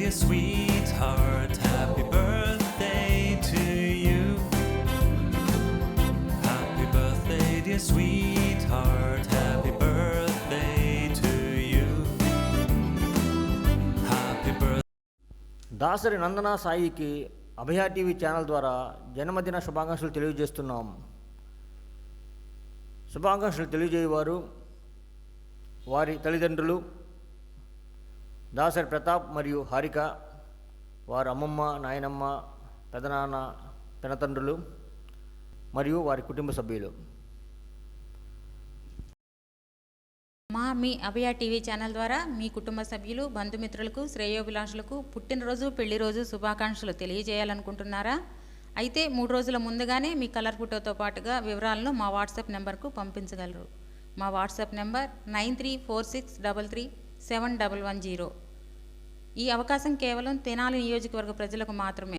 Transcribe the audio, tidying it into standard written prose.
dear sweetheart, happy birthday to you. Happy birthday, dear sweetheart, happy birthday to you. Happy birthday. Dasari నందన సాయికి అభయ TV channel ద్వారా జన్మదిన శుభాకాంక్షలు తెలియజేస్తున్నాం. శుభాకాంక్షలు తెలియజేయవారు వారి తల్లిదండ్రులు దాసరి ప్రతాప్ మరియు హారిక, వారి అమ్మమ్మ, నాయనమ్మ, పెదనాన్న, పెనతండ్రులు మరియు వారి కుటుంబ సభ్యులు. మీ అభయ టీవీ ఛానల్ ద్వారా మీ కుటుంబ సభ్యులు, బంధుమిత్రులకు, శ్రేయోభిలాషులకు పుట్టినరోజు, పెళ్లి రోజు శుభాకాంక్షలు తెలియజేయాలనుకుంటున్నారా? అయితే 3 రోజుల ముందుగానే మీ కలర్ ఫోటోతో పాటుగా వివరాలను మా వాట్సాప్ నెంబర్కు పంపించగలరు. మా వాట్సాప్ నెంబర్ 9346337110. ఈ అవకాశం కేవలం తెనాలి నియోజకవర్గ ప్రజలకు మాత్రమే.